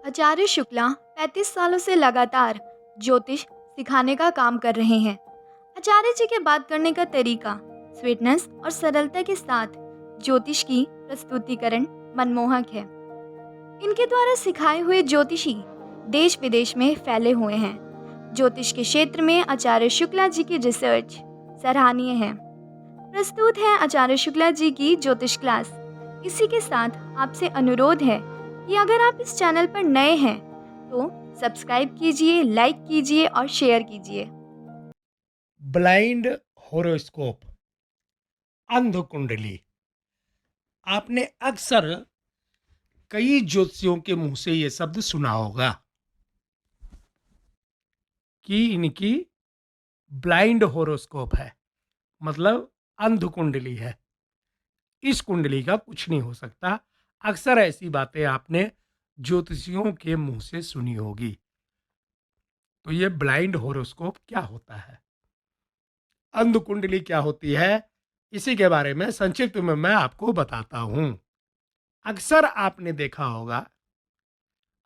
आचार्य शुक्ला 35 सालों से लगातार ज्योतिष सिखाने का काम कर रहे हैं। आचार्य जी के बात करने का तरीका स्वीटनेस और सरलता के साथ ज्योतिष की प्रस्तुतिकरण मनमोहक है। इनके द्वारा सिखाए हुए ज्योतिषी देश विदेश में फैले हुए हैं। ज्योतिष के क्षेत्र में आचार्य शुक्ला जी की रिसर्च सराहनीय है। प्रस्तुत है आचार्य शुक्ला जी की ज्योतिष क्लास। इसी के साथ आपसे अनुरोध है कि अगर आप इस चैनल पर नए हैं तो सब्सक्राइब कीजिए, लाइक कीजिए और शेयर कीजिए। ब्लाइंड होरोस्कोप, अंध कुंडली। आपने अक्सर कई ज्योतिषियों के मुंह से ये शब्द सुना होगा कि इनकी ब्लाइंड होरोस्कोप है, मतलब अंध कुंडली है। इस कुंडली का कुछ नहीं हो सकता। अक्सर ऐसी बातें आपने ज्योतिषियों के मुंह से सुनी होगी। तो ये ब्लाइंड होरोस्कोप क्या होता है, अंध कुंडली क्या होती है, इसी के बारे में संक्षिप्त में मैं आपको बताता हूं। अक्सर आपने देखा होगा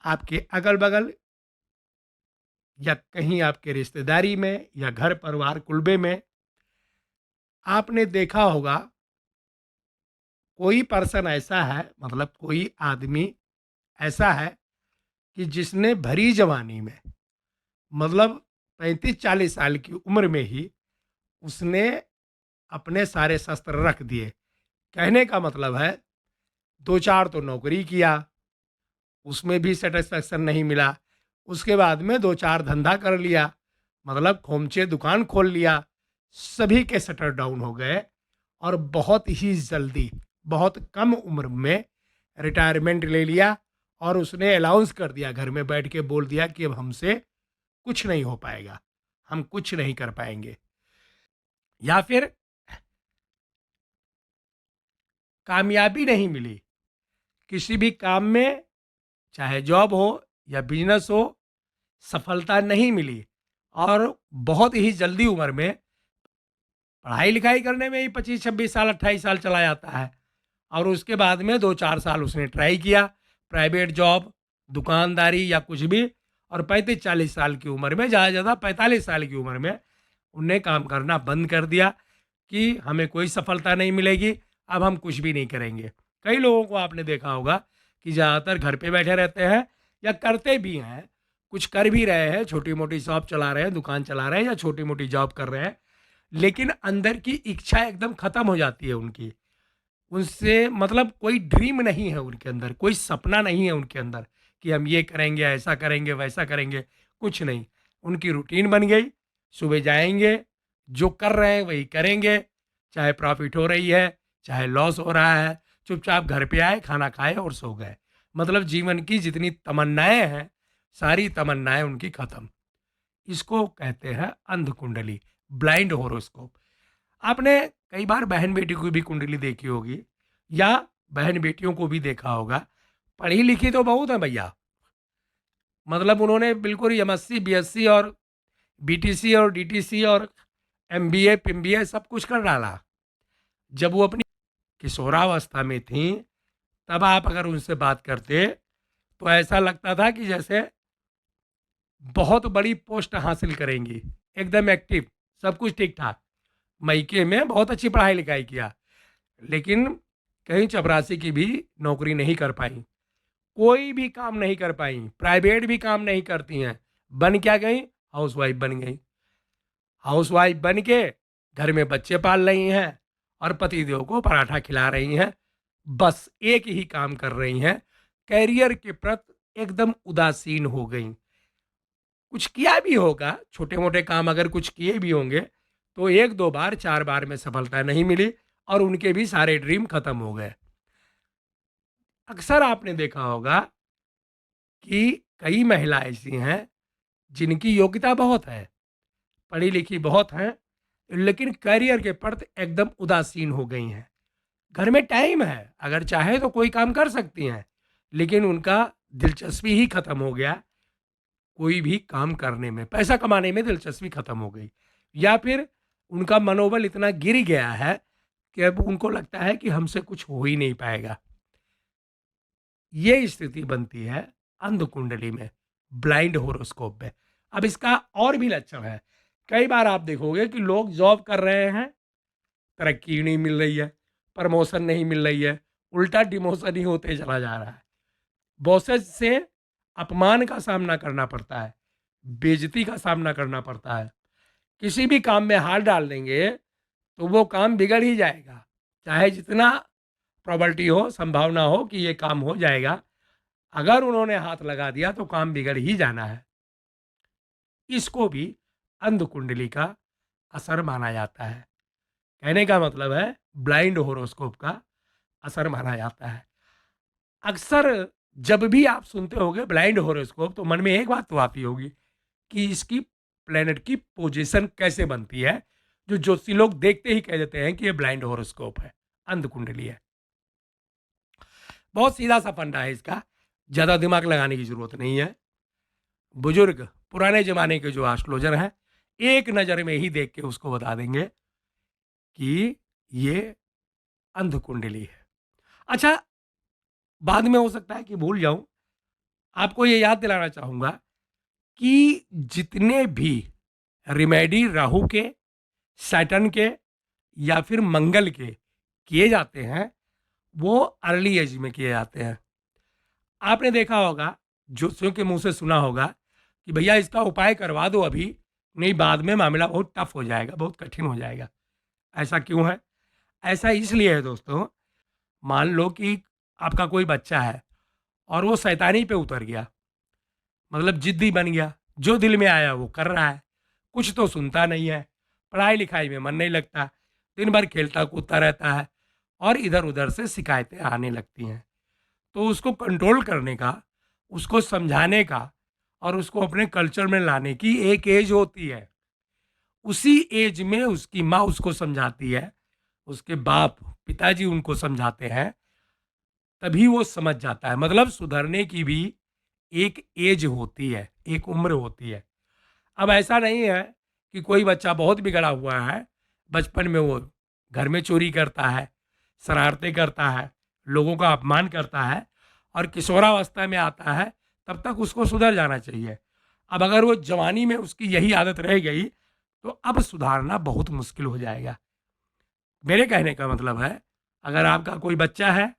आपके अगल बगल या कहीं आपके रिश्तेदारी में या घर परिवार कुलबे में आपने देखा होगा कोई पर्सन ऐसा है, मतलब कोई आदमी ऐसा है कि जिसने भरी जवानी में, मतलब 35-40 साल की उम्र में ही उसने अपने सारे शस्त्र रख दिए। कहने का मतलब है, दो चार तो नौकरी किया, उसमें भी सेटिस्फैक्शन नहीं मिला। उसके बाद में दो चार धंधा कर लिया, मतलब खोमचे दुकान खोल लिया। सभी के शटर डाउन हो गए और बहुत ही जल्दी, बहुत कम उम्र में रिटायरमेंट ले लिया और उसने अलाउंस कर दिया, घर में बैठ के बोल दिया कि अब हमसे कुछ नहीं हो पाएगा, हम कुछ नहीं कर पाएंगे। या फिर कामयाबी नहीं मिली किसी भी काम में, चाहे जॉब हो या बिजनेस हो, सफलता नहीं मिली और बहुत ही जल्दी उम्र में, पढ़ाई लिखाई करने में ही 25-26 साल 28 साल चला जाता है और उसके बाद में 2-4 साल उसने ट्राई किया, प्राइवेट जॉब, दुकानदारी या कुछ भी, और 35-40 साल की उम्र में, ज़्यादा से ज़्यादा 45 साल की उम्र में उनने काम करना बंद कर दिया कि हमें कोई सफलता नहीं मिलेगी, अब हम कुछ भी नहीं करेंगे। कई लोगों को आपने देखा होगा कि ज़्यादातर घर पे बैठे रहते हैं या करते भी हैं, कुछ कर भी रहे हैं, छोटी मोटी शॉप चला रहे हैं, दुकान चला रहे हैं या छोटी मोटी जॉब कर रहे हैं, लेकिन अंदर की इच्छा एकदम ख़त्म हो जाती है उनकी। उनसे मतलब कोई ड्रीम नहीं है उनके अंदर, कोई सपना नहीं है उनके अंदर कि हम ये करेंगे, ऐसा करेंगे, वैसा करेंगे, कुछ नहीं। उनकी रूटीन बन गई, सुबह जाएंगे, जो कर रहे हैं वही करेंगे, चाहे प्रॉफिट हो रही है, चाहे लॉस हो रहा है, चुपचाप घर पे आए, खाना खाए और सो गए। मतलब जीवन की जितनी तमन्नाएं हैं, सारी तमन्नाएं उनकी खत्म। इसको कहते हैं अंध कुंडली, ब्लाइंड होरोस्कोप। आपने कई बार बहन बेटी की भी कुंडली देखी होगी या बहन बेटियों को भी देखा होगा। पढ़ी लिखी तो बहुत है भैया, मतलब उन्होंने बिल्कुल एमएससी बीएससी और बीटीसी और डीटीसी और एमबीए पिम्बीए सब कुछ कर डाला। जब वो अपनी किशोरावस्था में थी, तब आप अगर उनसे बात करते तो ऐसा लगता था कि जैसे बहुत बड़ी पोस्ट हासिल करेंगी, एकदम एक्टिव, सब कुछ ठीक ठाक। मायके में बहुत अच्छी पढ़ाई लिखाई किया, लेकिन कहीं चपरासी की भी नौकरी नहीं कर पाई, कोई भी काम नहीं कर पाई, प्राइवेट भी काम नहीं करती हैं। बन क्या गई? हाउसवाइफ बन गई। हाउसवाइफ बन के घर में बच्चे पाल रही हैं और पतिदेव को पराठा खिला रही हैं, बस एक ही काम कर रही हैं। कैरियर के प्रति एकदम उदासीन हो गई। कुछ किया भी होगा, छोटे मोटे काम अगर कुछ किए भी होंगे तो एक दो बार चार बार में सफलता नहीं मिली और उनके भी सारे ड्रीम खत्म हो गए। अक्सर आपने देखा होगा कि कई महिला ऐसी हैं जिनकी योग्यता बहुत है, पढ़ी लिखी बहुत हैं, लेकिन करियर के प्रति एकदम उदासीन हो गई हैं। घर में टाइम है, अगर चाहे तो कोई काम कर सकती हैं, लेकिन उनका दिलचस्पी ही खत्म हो गया। कोई भी काम करने में, पैसा कमाने में दिलचस्पी खत्म हो गई, या फिर उनका मनोबल इतना गिर गया है कि अब उनको लगता है कि हमसे कुछ हो ही नहीं पाएगा। ये स्थिति बनती है अंध कुंडली में, ब्लाइंड होरोस्कोप में। अब इसका और भी लक्षण है। कई बार आप देखोगे कि लोग जॉब कर रहे हैं, तरक्की नहीं मिल रही है, प्रमोशन नहीं मिल रही है, उल्टा डिमोशन ही होते चला जा रहा है। बॉसेस से अपमान का सामना करना पड़ता है, बेइज्जती का सामना करना पड़ता है। किसी भी काम में हाथ डाल देंगे तो वो काम बिगड़ ही जाएगा, चाहे जितना प्रॉपर्टी हो, संभावना हो कि ये काम हो जाएगा, अगर उन्होंने हाथ लगा दिया तो काम बिगड़ ही जाना है। इसको भी अंध कुंडली का असर माना जाता है। कहने का मतलब है ब्लाइंड होरोस्कोप का असर माना जाता है। अक्सर जब भी आप सुनते होंगे ब्लाइंड होरोस्कोप तो मन में एक बात तो आती होगी कि इसकी प्लेनेट की पोजीशन कैसे बनती है, जो ज्योतिषी लोग देखते ही कह देते हैं कि ये ब्लाइंड होरोस्कोप है, अंध कुंडली है। बहुत सीधा सा फंडा है इसका, ज़्यादा दिमाग लगाने की ज़रूरत नहीं है। बुजुर्ग पुराने ज़माने के जो एस्ट्रोलॉजर हैं, एक नज़र में ही देख के उसको बता देंगे कि ये अंध कुंडली है। अच्छा, बाद में हो सकता है कि भूल जाऊं, आपको ये याद दिलाना चाहूँगा कि जितने भी रिमेडी राहु के, सैटर्न के या फिर मंगल के किए जाते हैं, वो अर्ली एज में किए जाते हैं। आपने देखा होगा, ज्योतिषियों के मुंह से सुना होगा कि भैया इसका उपाय करवा दो अभी, नहीं बाद में मामला बहुत टफ हो जाएगा, बहुत कठिन हो जाएगा। ऐसा क्यों है? ऐसा इसलिए है दोस्तों, मान लो कि आपका कोई बच्चा है और वो शैतानी पे उतर गया, मतलब जिद्दी बन गया, जो दिल में आया वो कर रहा है, कुछ तो सुनता नहीं है, पढ़ाई लिखाई में मन नहीं लगता, दिन भर खेलता कूदता रहता है और इधर उधर से शिकायतें आने लगती हैं। तो उसको कंट्रोल करने का, उसको समझाने का और उसको अपने कल्चर में लाने की एक एज होती है। उसी एज में उसकी माँ उसको समझाती है, उसके बाप पिताजी उनको समझाते हैं, तभी वो समझ जाता है। मतलब सुधरने की भी एक एज होती है, एक उम्र होती है। अब ऐसा नहीं है कि कोई बच्चा बहुत बिगड़ा हुआ है, बचपन में वो घर में चोरी करता है, शरारतें करता है, लोगों का अपमान करता है और किशोरावस्था में आता है, तब तक उसको सुधर जाना चाहिए। अब अगर वो जवानी में उसकी यही आदत रह गई तो अब सुधारना बहुत मुश्किल हो जाएगा। मेरे कहने का मतलब है, अगर आपका कोई बच्चा है,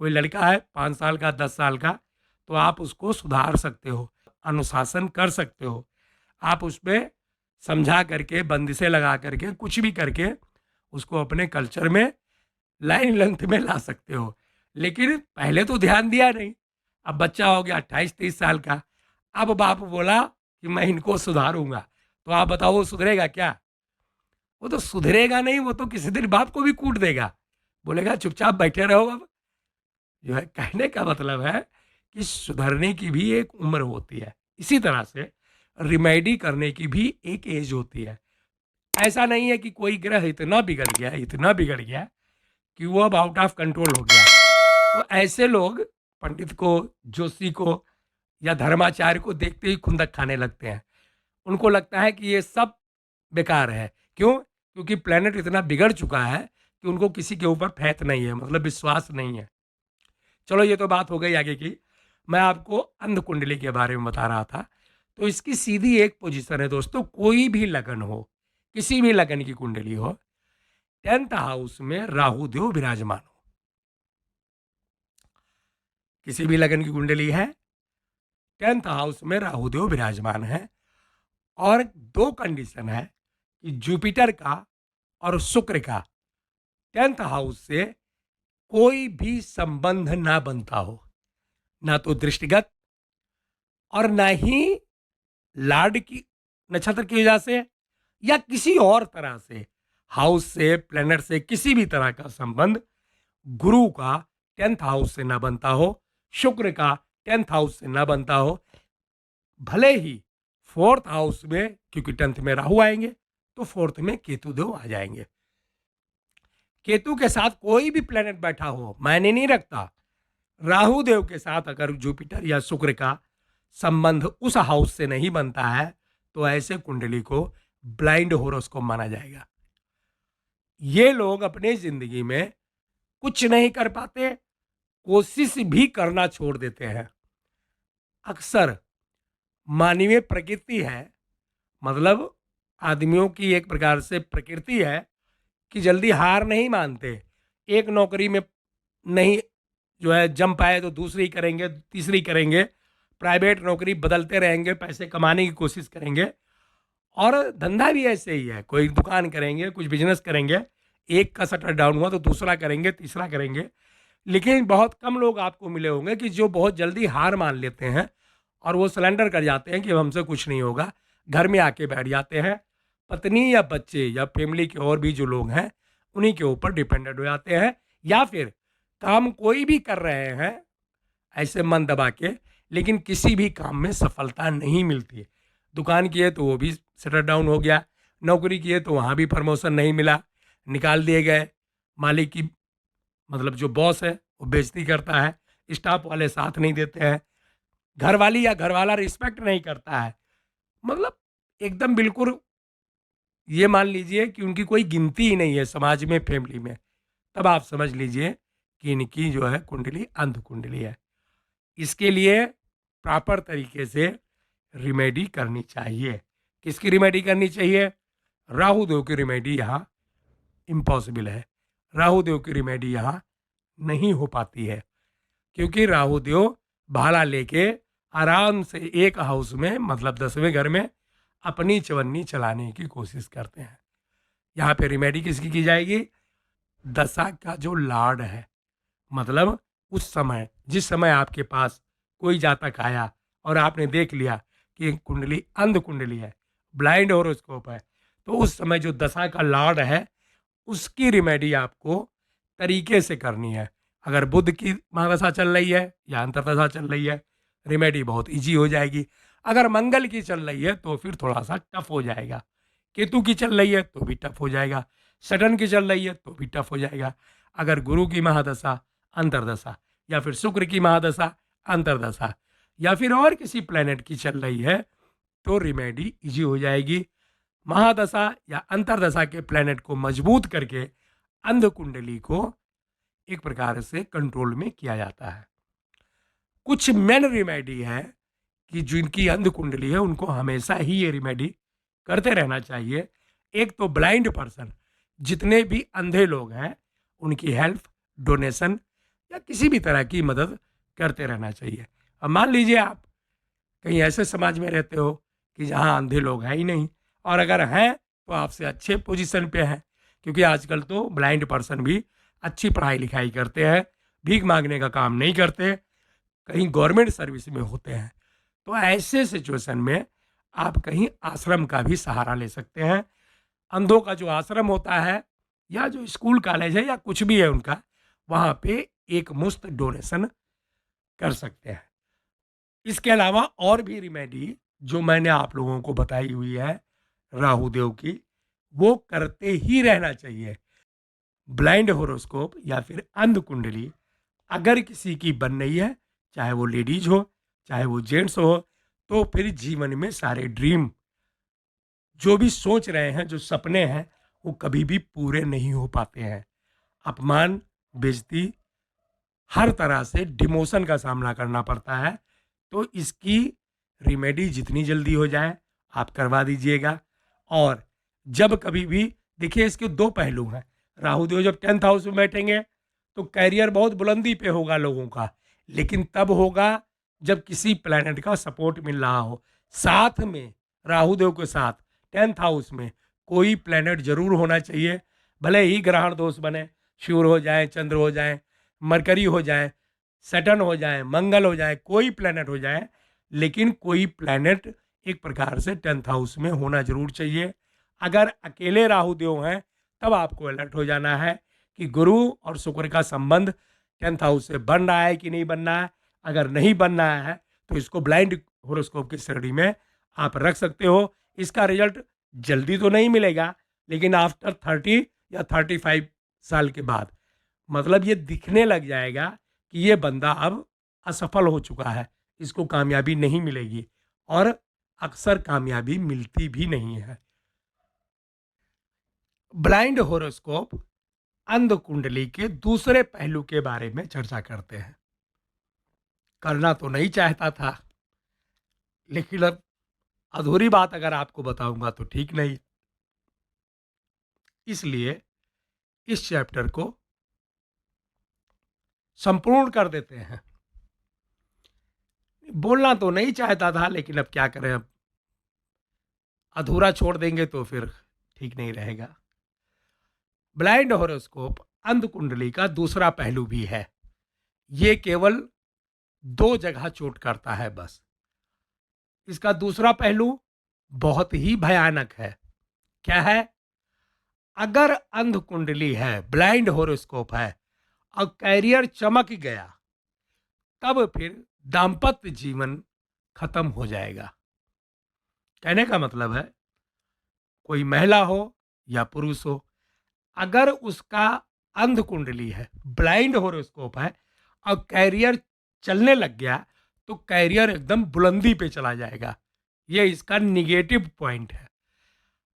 कोई लड़का है 5 साल का, 10 साल का, तो आप उसको सुधार सकते हो, अनुशासन कर सकते हो। आप उसमें समझा करके, बंदिशें लगा करके, कुछ भी करके उसको अपने कल्चर में लाइन लेंथ में ला सकते हो। लेकिन पहले तो ध्यान दिया नहीं, अब बच्चा हो गया 28-30 साल का, अब बाप बोला कि मैं इनको सुधारूंगा, तो आप बताओ वो सुधरेगा क्या? वो तो सुधरेगा नहीं, वो तो किसी दिन बाप को भी कूट देगा, बोलेगा चुपचाप बैठे रहो। अब जो है कहने का मतलब है कि सुधरने की भी एक उम्र होती है, इसी तरह से रिमेडी करने की भी एक एज होती है। ऐसा नहीं है कि कोई ग्रह इतना बिगड़ गया, इतना बिगड़ गया कि वो अब आउट ऑफ कंट्रोल हो गया। तो ऐसे लोग पंडित को, जोशी को या धर्माचार्य को देखते ही खुंदक खाने लगते हैं। उनको लगता है कि ये सब बेकार है। क्यों? क्योंकि प्लेनेट इतना बिगड़ चुका है कि उनको किसी के ऊपर फैथ नहीं है, मतलब विश्वास नहीं है। चलो ये तो बात हो गई आगे की। मैं आपको अंध कुंडली के बारे में बता रहा था। तो इसकी सीधी एक पोजीशन है दोस्तों, कोई भी लगन हो, किसी भी लगन की कुंडली हो, 10th हाउस में राहु देव विराजमान हो। किसी भी लगन की कुंडली है, 10th हाउस में राहु देव विराजमान है, और दो कंडीशन है कि जुपिटर का और शुक्र का 10th हाउस से कोई भी संबंध ना बनता हो, ना तो दृष्टिगत और ना ही लाड की नक्षत्र की वजह से या किसी और तरह से, हाउस से, प्लेनेट से किसी भी तरह का संबंध गुरु का 10th हाउस से ना बनता हो, शुक्र का 10th हाउस से ना बनता हो। भले ही 4th हाउस में, क्योंकि 10th में राहु आएंगे, तो 4th में केतु देव आ जाएंगे। केतु के साथ कोई भी प्लेनेट बैठा हो मायने नहीं रखता। राहु देव के साथ अगर जुपिटर या शुक्र का संबंध उस हाउस से नहीं बनता है तो ऐसे कुंडली को ब्लाइंड होरोस्कोप माना जाएगा। ये लोग अपने जिंदगी में कुछ नहीं कर पाते, कोशिश भी करना छोड़ देते हैं। अक्सर मानवीय प्रकृति है, मतलब आदमियों की एक प्रकार से प्रकृति है कि जल्दी हार नहीं मानते। एक नौकरी में नहीं जो है जम पाए तो दूसरी करेंगे, तीसरी करेंगे, प्राइवेट नौकरी बदलते रहेंगे, पैसे कमाने की कोशिश करेंगे। और धंधा भी ऐसे ही है, कोई दुकान करेंगे, कुछ बिजनेस करेंगे, एक का शटर डाउन हुआ तो दूसरा करेंगे, तीसरा करेंगे। लेकिन बहुत कम लोग आपको मिले होंगे कि जो बहुत जल्दी हार मान लेते हैं और वो सरेंडर कर जाते हैं कि अब हमसे कुछ नहीं होगा, घर में आके बैठ जाते हैं। पत्नी या बच्चे या फैमिली के और भी जो लोग हैं उन्हीं के ऊपर डिपेंडेंट हो जाते हैं, या फिर काम कोई भी कर रहे हैं ऐसे मन दबा के, लेकिन किसी भी काम में सफलता नहीं मिलती है। दुकान की है तो वो भी शटर डाउन हो गया, नौकरी की है तो वहाँ भी प्रमोशन नहीं मिला, निकाल दिए गए, मालिक की मतलब जो बॉस है वो बेइज्जती करता है, स्टाफ वाले साथ नहीं देते हैं, घर वाली या घर वाला रिस्पेक्ट नहीं करता है, मतलब एकदम बिल्कुल ये मान लीजिए कि उनकी कोई गिनती ही नहीं है समाज में, फैमिली में। तब आप समझ लीजिए कि इनकी जो है कुंडली अंध कुंडली है। इसके लिए प्रॉपर तरीके से रिमेडी करनी चाहिए। किसकी रिमेडी करनी चाहिए? राहु देव की रिमेडी यहाँ इम्पॉसिबल है, राहु देव की रिमेडी यहाँ नहीं हो पाती है, क्योंकि राहु देव भाला लेके आराम से एक हाउस में, मतलब 10वें घर में अपनी चवन्नी चलाने की कोशिश करते हैं। यहाँ पे रिमेडी किसकी की जाएगी? दशा का जो लॉर्ड है, मतलब उस समय जिस समय आपके पास कोई जातक आया और आपने देख लिया कि कुंडली अंध कुंडली है, ब्लाइंड हॉरोस्कोप है, तो उस समय जो दशा का लॉर्ड है उसकी रिमेडी आपको तरीके से करनी है। अगर बुध की महादशा चल रही है या अंतर्दशा चल रही है, रिमेडी बहुत इजी हो जाएगी। अगर मंगल की चल रही है तो फिर थोड़ा सा टफ हो जाएगा, केतु की चल रही है तो भी टफ हो जाएगा, सटन की चल रही है तो भी टफ हो जाएगा। अगर गुरु की महादशा, अंतर्दशा, या फिर शुक्र की महादशा, अंतर्दशा, या फिर और किसी प्लेनेट की चल रही है तो रिमेडी इजी हो जाएगी। महादशा या अंतर्दशा के प्लेनेट को मजबूत करके अंध कुंडली को एक प्रकार से कंट्रोल में किया जाता है। कुछ मेन रिमेडी है कि जिनकी अंध कुंडली है उनको हमेशा ही ये रिमेडी करते रहना चाहिए। एक तो ब्लाइंड पर्सन, जितने भी अंधे लोग हैं उनकी हेल्प, डोनेशन या किसी भी तरह की मदद करते रहना चाहिए। अब मान लीजिए आप कहीं ऐसे समाज में रहते हो कि जहाँ अंधे लोग हैं ही नहीं, और अगर हैं तो आपसे अच्छे पोजीशन पे हैं, क्योंकि आजकल तो ब्लाइंड पर्सन भी अच्छी पढ़ाई लिखाई करते हैं, भीख मांगने का काम नहीं करते, कहीं गवर्नमेंट सर्विस में होते हैं। तो ऐसे सिचुएशन में आप कहीं आश्रम का भी सहारा ले सकते हैं। अंधों का जो आश्रम होता है या जो स्कूल कॉलेज है या कुछ भी है उनका, वहाँ पे एक मुफ्त डोनेशन कर सकते हैं। इसके अलावा और भी रिमेडी जो मैंने आप लोगों को बताई हुई है राहु देव की, वो करते ही रहना चाहिए। ब्लाइंड होरोस्कोप या फिर अंध कुंडली अगर किसी की बन रही है, चाहे वो लेडीज हो चाहे वो जेंट्स हो, तो फिर जीवन में सारे ड्रीम जो भी सोच रहे हैं, जो सपने हैं, वो कभी भी पूरे नहीं हो पाते हैं। अपमान, बेइज्जती, हर तरह से डिमोशन का सामना करना पड़ता है। तो इसकी रिमेडी जितनी जल्दी हो जाए आप करवा दीजिएगा। और जब कभी भी देखिए, इसके दो पहलू हैं। राहु देव जब 10th हाउस में बैठेंगे तो कैरियर बहुत बुलंदी पे होगा लोगों का, लेकिन तब होगा जब किसी प्लैनेट का सपोर्ट मिल रहा हो। साथ में राहु देव के साथ 10th हाउस में कोई प्लैनेट जरूर होना चाहिए, भले ही ग्रहण दोष बने, सूर्य हो जाए, चंद्र हो जाए, मरकरी हो जाए, सैटर्न हो जाए, मंगल हो जाए, कोई प्लैनेट हो जाए, लेकिन कोई प्लैनेट एक प्रकार से 10th हाउस में होना जरूर चाहिए। अगर अकेले राहु देव हैं तब आपको अलर्ट हो जाना है कि गुरु और शुक्र का संबंध 10th हाउस से बन रहा है कि नहीं बन रहा है। अगर नहीं बन रहा है तो इसको ब्लाइंड होरोस्कोप की श्रेणी में आप रख सकते हो। इसका रिजल्ट जल्दी तो नहीं मिलेगा, लेकिन आफ्टर 30 या 35 साल के बाद मतलब ये दिखने लग जाएगा कि ये बंदा अब असफल हो चुका है, इसको कामयाबी नहीं मिलेगी, और अक्सर कामयाबी मिलती भी नहीं है। ब्लाइंड होरोस्कोप अंध कुंडली के दूसरे पहलू के बारे में चर्चा करते हैं। करना तो नहीं चाहता था, लेकिन अब अधूरी बात अगर आपको बताऊंगा तो ठीक नहीं, इसलिए इस चैप्टर को संपूर्ण कर देते हैं। बोलना तो नहीं चाहता था, लेकिन अब क्या करें, अब अधूरा छोड़ देंगे तो फिर ठीक नहीं रहेगा। ब्लाइंड हॉरोस्कोप अंध कुंडली का दूसरा पहलू भी है। ये केवल दो जगह चोट करता है बस। इसका दूसरा पहलू बहुत ही भयानक है। क्या है? अगर अंध कुंडली है, ब्लाइंड हॉरोस्कोप है और कैरियर चमक गया, तब फिर दाम्पत्य जीवन खत्म हो जाएगा। कहने का मतलब है, कोई महिला हो या पुरुष हो, अगर उसका अंध कुंडली है, ब्लाइंड हॉरोस्कोप है और कैरियर चलने लग गया, तो कैरियर एकदम बुलंदी पे चला जाएगा। ये इसका निगेटिव पॉइंट है।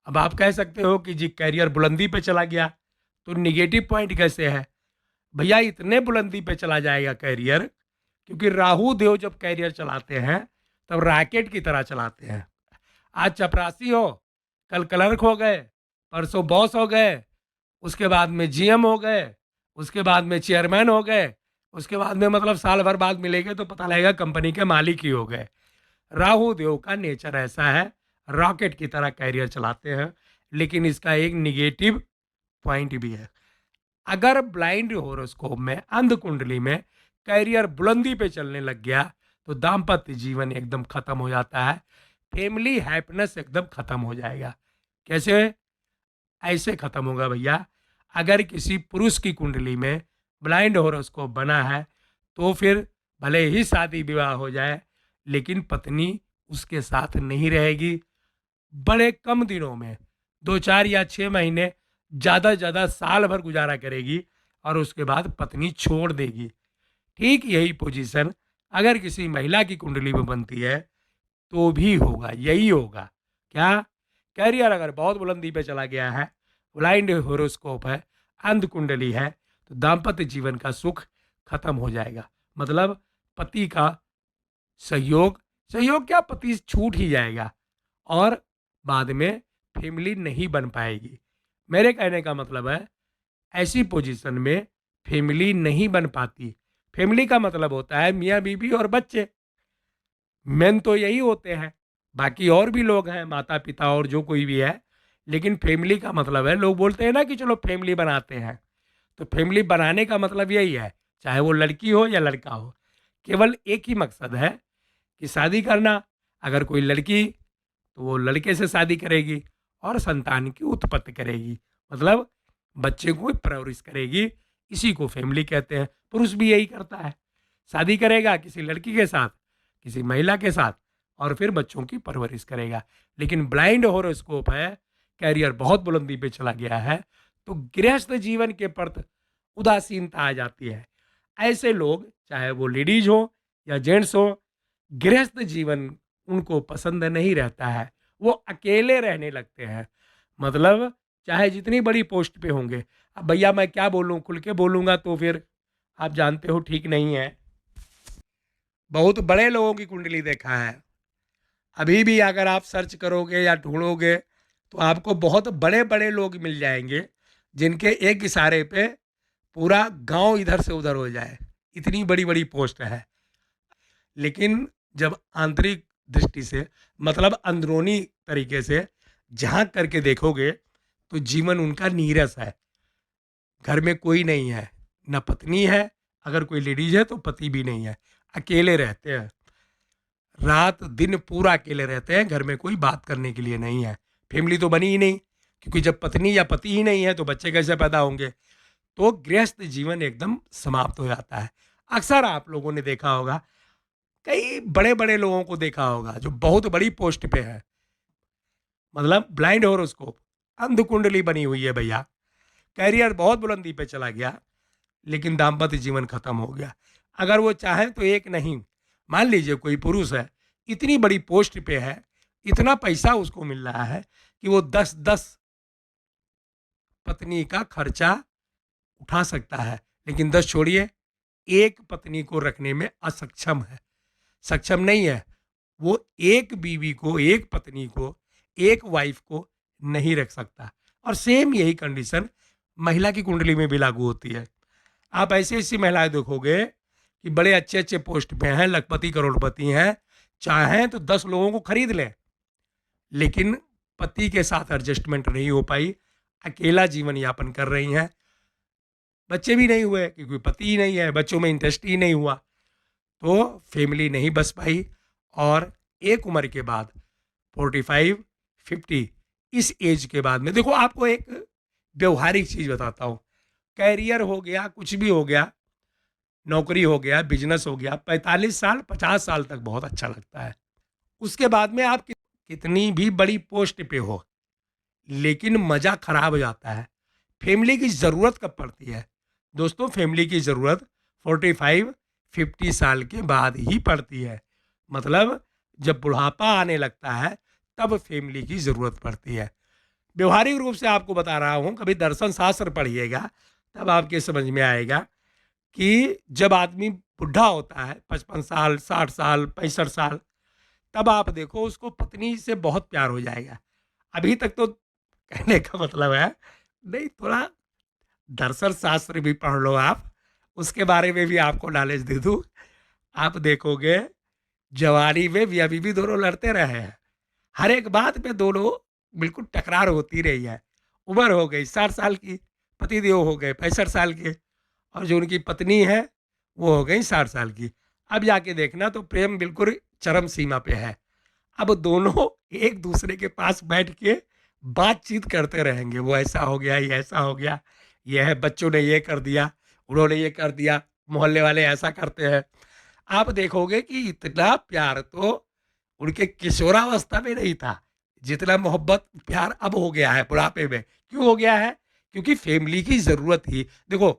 अब आप कह सकते हो कि जी कैरियर बुलंदी पे चला गया, तो निगेटिव पॉइंट कैसे है? भैया इतने बुलंदी पे चला जाएगा कैरियर, क्योंकि राहु देव जब कैरियर चलाते हैं तब रॉकेट की तरह चलाते हैं। आज चपरासी हो, कल क्लर्क हो गए, परसों बॉस हो गए, उसके बाद में जीएम हो गए, उसके बाद में चेयरमैन हो गए, उसके बाद में मतलब साल भर बाद मिलेंगे तो पता लगेगा कंपनी के मालिक ही हो गए। राहु देव का नेचर ऐसा है, रॉकेट की तरह कैरियर चलाते हैं। लेकिन इसका एक निगेटिव पॉइंट भी है। अगर ब्लाइंड हॉरोस्कोप में, अंध कुंडली में कैरियर बुलंदी पे चलने लग गया, तो दाम्पत्य जीवन एकदम खत्म हो जाता है। फैमिली हैप्पीनेस एकदम खत्म हो जाएगा। कैसे? ऐसे खत्म होगा भैया, अगर किसी पुरुष की कुंडली में ब्लाइंड हॉरोस्कोप बना है, तो फिर भले ही शादी विवाह हो जाए, लेकिन पत्नी उसके साथ नहीं रहेगी। बड़े कम दिनों में 2 4 या 6 महीने, ज़्यादा से ज़्यादा साल भर गुजारा करेगी और उसके बाद पत्नी छोड़ देगी। ठीक यही पोजीशन अगर किसी महिला की कुंडली में बनती है तो भी होगा, यही होगा। क्या? कैरियर अगर बहुत बुलंदी पे चला गया है, ब्लाइंड हॉरोस्कोप है, अंध कुंडली है, तो दाम्पत्य जीवन का सुख खत्म हो जाएगा। मतलब पति का सहयोग, सहयोग क्या, पति छूट ही जाएगा और बाद में फैमिली नहीं बन पाएगी। मेरे कहने का मतलब है, ऐसी पोजीशन में फैमिली नहीं बन पाती। फैमिली का मतलब होता है मियाँ बीवी और बच्चे, मेन तो यही होते हैं। बाकी और भी लोग हैं, माता पिता और जो कोई भी है, लेकिन फैमिली का मतलब है, लोग बोलते हैं ना कि चलो फैमिली बनाते हैं, तो फैमिली बनाने का मतलब यही है, चाहे वो लड़की हो या लड़का हो, केवल एक ही मकसद है कि शादी करना। अगर कोई लड़की, तो वो लड़के से शादी करेगी और संतान की उत्पत्ति करेगी, मतलब बच्चे को परवरिश करेगी। इसी को फैमिली कहते हैं। पुरुष भी यही करता है, शादी करेगा किसी लड़की के साथ, किसी महिला के साथ, और फिर बच्चों की परवरिश करेगा। लेकिन ब्लाइंड हॉरोस्कोप है, कैरियर बहुत बुलंदी पे चला गया है, तो गृहस्थ जीवन के प्रति उदासीनता आ जाती है। ऐसे लोग, चाहे वो लेडीज हो या जेंट्स हो, गृहस्थ जीवन उनको पसंद नहीं रहता है, वो अकेले रहने लगते हैं। मतलब चाहे जितनी बड़ी पोस्ट पे होंगे, अब भैया मैं क्या बोलूँ, खुल के बोलूँगा तो फिर आप जानते हो ठीक नहीं है। बहुत बड़े लोगों की कुंडली देखा है, अभी भी अगर आप सर्च करोगे या ढूंढोगे तो आपको बहुत बड़े बड़े लोग मिल जाएंगे, जिनके एक इशारे पे पूरा गांव इधर से उधर हो जाए, इतनी बड़ी बड़ी पोस्ट है। लेकिन जब आंतरिक दृष्टि से, मतलब अंदरूनी तरीके से झांक करके देखोगे, तो जीवन उनका नीरस है। घर में कोई नहीं है, न पत्नी है, अगर कोई लेडीज है तो पति भी नहीं है, अकेले रहते हैं, रात दिन पूरा अकेले रहते हैं, घर में कोई बात करने के लिए नहीं है। फैमिली तो बनी ही नहीं, क्योंकि जब पत्नी या पति ही नहीं है तो बच्चे कैसे पैदा होंगे? तो गृहस्थ जीवन एकदम समाप्त हो जाता है। अक्सर आप लोगों ने देखा होगा, कई बड़े बड़े लोगों को देखा होगा जो बहुत बड़ी पोस्ट पे है, मतलब ब्लाइंड हॉरोस्कोप, अंध कुंडली बनी हुई है भैया, कैरियर बहुत बुलंदी पे चला गया, लेकिन दाम्पत्य जीवन खत्म हो गया। अगर वो चाहे तो एक नहीं, मान लीजिए कोई पुरुष है, इतनी बड़ी पोस्ट पे है, इतना पैसा उसको मिल रहा है कि वो 10 10 पत्नी का खर्चा उठा सकता है, लेकिन 10 छोड़िए, एक पत्नी को रखने में असक्षम है, सक्षम नहीं है। वो एक बीवी को, एक पत्नी को, एक वाइफ को नहीं रख सकता। और सेम यही कंडीशन महिला की कुंडली में भी लागू होती है। आप ऐसी ऐसी महिलाएं देखोगे कि बड़े अच्छे अच्छे पोस्ट पे हैं, लखपति करोड़पति हैं, चाहें तो 10 लोगों को खरीद लें, लेकिन पति के साथ एडजस्टमेंट नहीं हो पाई, अकेला जीवन यापन कर रही हैं। बच्चे भी नहीं हुए क्योंकि पति ही नहीं है, बच्चों में इंटरेस्ट ही नहीं हुआ, तो फैमिली नहीं बस पाई। और एक उम्र के बाद 45, 50 इस एज के बाद में देखो, आपको एक व्यवहारिक चीज़ बताता हूँ। कैरियर हो गया, कुछ भी हो गया, नौकरी हो गया, बिजनेस हो गया, 45 साल 50 साल तक बहुत अच्छा लगता है। उसके बाद में आप कितनी भी बड़ी पोस्ट पे हो, लेकिन मज़ा खराब हो जाता है। फैमिली की ज़रूरत कब पड़ती है दोस्तों? फैमिली की ज़रूरत 45, 50 साल के बाद ही पड़ती है। मतलब जब बुढ़ापा आने लगता है तब फैमिली की ज़रूरत पड़ती है। व्यवहारिक रूप से आपको बता रहा हूँ, कभी दर्शन शास्त्र पढ़िएगा तब आपके समझ में आएगा कि जब आदमी बुढ़ा होता है 55 साल, 60 साल, 65 साल, तब आप देखो उसको पत्नी से बहुत प्यार हो जाएगा। अभी तक तो कहने का मतलब है, नहीं, थोड़ा दर्शन शास्त्र भी पढ़ लो आप, उसके बारे में भी आपको नॉलेज दे दूँ। आप देखोगे जवानी में भी अभी भी दोनों लड़ते रहे हैं, हर एक बात पे दोनों बिल्कुल टकरार होती रही है। उम्र हो गई 60 साल की, पतिदेव हो गए 65 साल के, और जो उनकी पत्नी है वो हो गई 60 साल की। अब जाके देखना तो प्रेम बिल्कुल चरम सीमा पे है। अब दोनों एक दूसरे के पास बैठ के बातचीत करते रहेंगे, वो ऐसा हो गया, ये ऐसा हो गया, ये है, बच्चों ने ये कर दिया, उन्होंने ये कर दिया, मोहल्ले वाले ऐसा करते हैं। आप देखोगे कि इतना प्यार तो उनके किशोरावस्था में नहीं था, जितना मोहब्बत प्यार अब हो गया है बुढ़ापे में। क्यों हो गया है? क्योंकि फैमिली की ज़रूरत थी। देखो,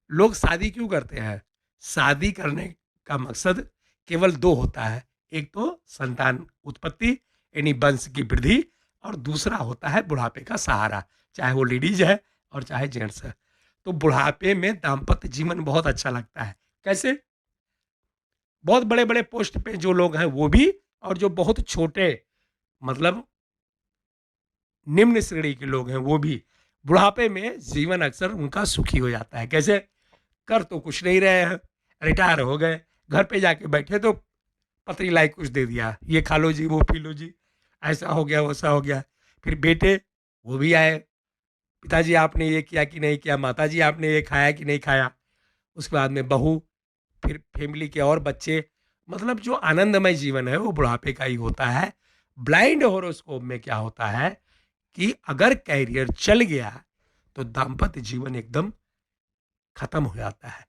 लोग शादी क्यों करते हैं? शादी करने का मकसद केवल 2 होता है। एक तो संतान उत्पत्ति यानी वंश की वृद्धि, और दूसरा होता है बुढ़ापे का सहारा, चाहे वो लेडीज है और चाहे जेंट्स है। तो बुढ़ापे में दाम्पत्य जीवन बहुत अच्छा लगता है। कैसे? बहुत बड़े-बड़े पोस्ट पे जो लोग हैं वो भी, और जो बहुत छोटे, मतलब निम्न श्रेणी के लोग हैं वो भी, बुढ़ापे में जीवन अक्सर उनका सुखी हो जाता है। कैसे? कर तो कुछ नहीं रहे हैं, रिटायर हो गए, घर पे जाके बैठे तो पतरी लाई कुछ दे दिया, ये खा लो जी, वो पी लो जी, ऐसा हो गया, वैसा हो गया। फिर बेटे वो भी आए, पिताजी आपने ये किया कि नहीं किया, माताजी आपने ये खाया कि नहीं खाया। उसके बाद में बहू, फिर फैमिली के और बच्चे, मतलब जो आनंदमय जीवन है वो बुढ़ापे का ही होता है। ब्लाइंड हॉरोस्कोप में क्या होता है कि अगर कैरियर चल गया तो दाम्पत्य जीवन एकदम खत्म हो जाता है।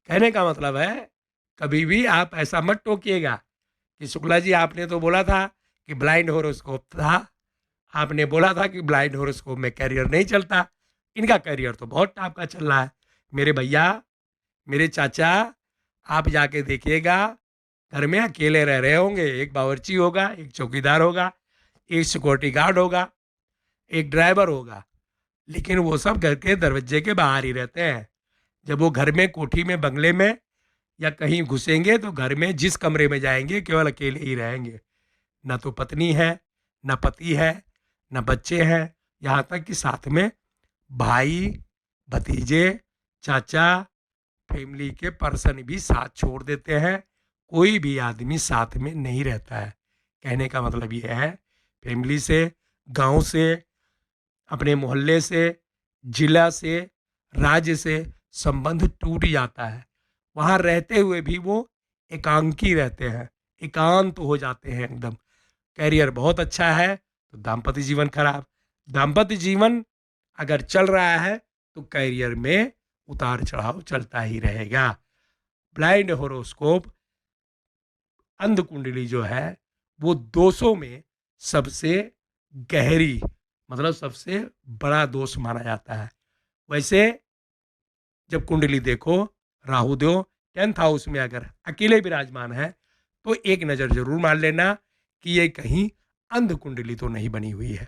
कहने का मतलब है, कभी भी आप ऐसा मत टोकिएगा कि शुक्ला जी आपने तो बोला था कि ब्लाइंड हॉरोस्कोप था, आपने बोला था कि ब्लाइंड हॉरोस्कोप में कैरियर नहीं चलता, इनका कैरियर तो बहुत टॉप का चल रहा है। मेरे भैया, मेरे चाचा, आप जाके देखिएगा, घर में अकेले रह रहे होंगे, एक बावर्ची होगा, एक चौकीदार होगा, एक सिक्योरिटी गार्ड होगा, एक ड्राइवर होगा, लेकिन वो सब घर के दरवाजे के बाहर ही रहते हैं। जब वो घर में, कोठी में, बंगले में या कहीं घुसेंगे तो घर में जिस कमरे में जाएंगे केवल अकेले ही रहेंगे। ना तो पत्नी है, ना पति है, ना बच्चे हैं, यहाँ तक कि साथ में भाई, भतीजे, चाचा, फैमिली के पर्सन भी साथ छोड़ देते हैं। कोई भी आदमी साथ में नहीं रहता है। कहने का मतलब ये है, फैमिली से, गांव से, अपने मोहल्ले से, जिला से, राज्य से संबंध टूट जाता है। वहाँ रहते हुए भी वो एकांकी रहते हैं, एकांत हो जाते हैं एकदम। कैरियर बहुत अच्छा है तो दाम्पत्य जीवन खराब। दाम्पत्य जीवन अगर चल रहा है तो कैरियर में उतार चढ़ाव चलता ही रहेगा। ब्लाइंड हॉरोस्कोप, अंध कुंडली जो है, वो 200 में सबसे गहरी, मतलब सबसे बड़ा दोष माना जाता है। वैसे जब कुंडली देखो, राहुदेव 10th हाउस में अगर अकेले विराजमान है तो एक नज़र जरूर मार लेना कि ये कहीं अंध कुंडली तो नहीं बनी हुई है।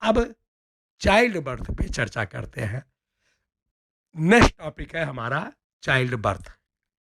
अब चाइल्ड बर्थ पे चर्चा करते हैं। नेक्स्ट टॉपिक है हमारा चाइल्ड बर्थ।